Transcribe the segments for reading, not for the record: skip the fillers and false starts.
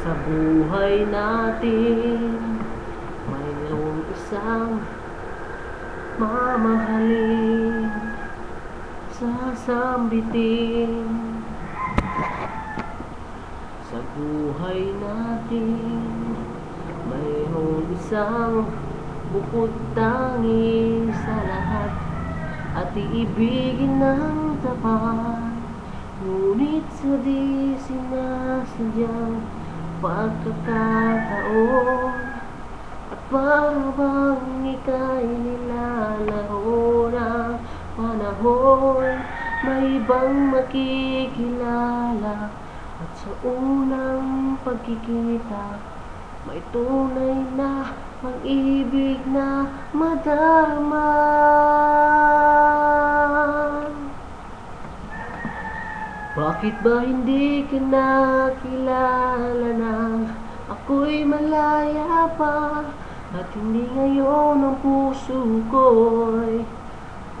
Sa buhay natin, mayroong isang mamahalin, sasambitin. Sa buhay natin, mayroong isang bukod tangi sa lahat, at iibigin ng tapat. Ngunit sa di sinasadyang pagkakataon, at para bang ika'y nilalaro ng panahon, may ibang makikilala. At sa unang pagkikita, may tunay na pag-ibig na madarama. Bakit ba hindi ka nakilala na ako'y malaya pa, at hindi ngayon ang puso ko'y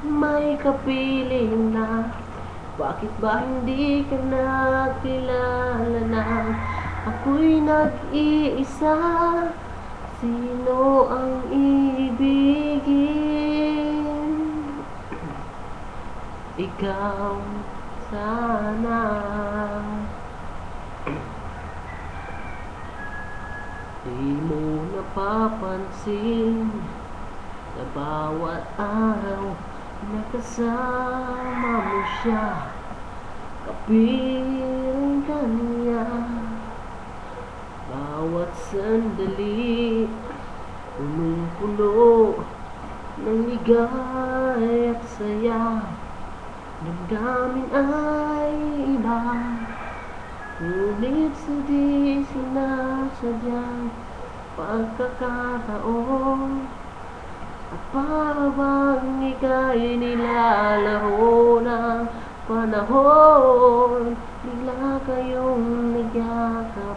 may kapiling na? Bakit ba hindi ka nakilala na ako'y nag-iisa? Sino ang ibigin? Ikaw sana. Di mo napapansin na bawat araw nakasama mo siya, kapiling ka niya. Bawat sandali punong-puno ng ligay at saya. Damdamin ay iba, ngunit sa di sinasadyang pagkakataon, at para bang ika'y nilalaro ng panahon, bigla kayong nagyakap,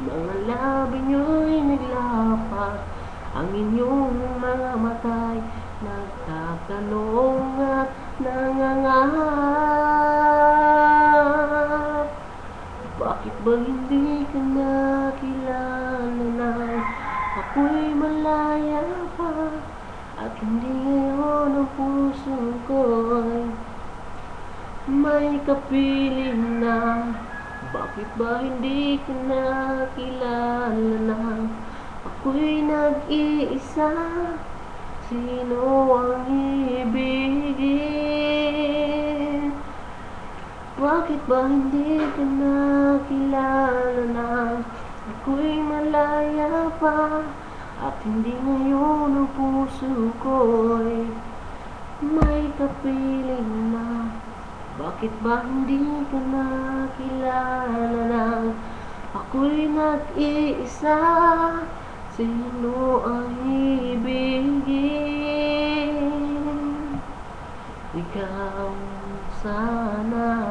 mga labi nyo'y naglapat, ang inyong mga mata'y nagtatanong at nangangahap. Bakit ba hindi ka nakilala na ako'y malaya pa, at hindi ngayon ang puso ko'y may kapiling na? Bakit ba hindi ka nakilala na ako'y nag-iisa? Sino ang ibigin? Bakit ba hindi ka nakilala na ako'y malaya pa, at hindi ngayon ang puso ko'y may kapiling na? Bakit ba hindi ka nakilala na ako'y nag-iisa? Sino ang ibigin? Ikaw sana.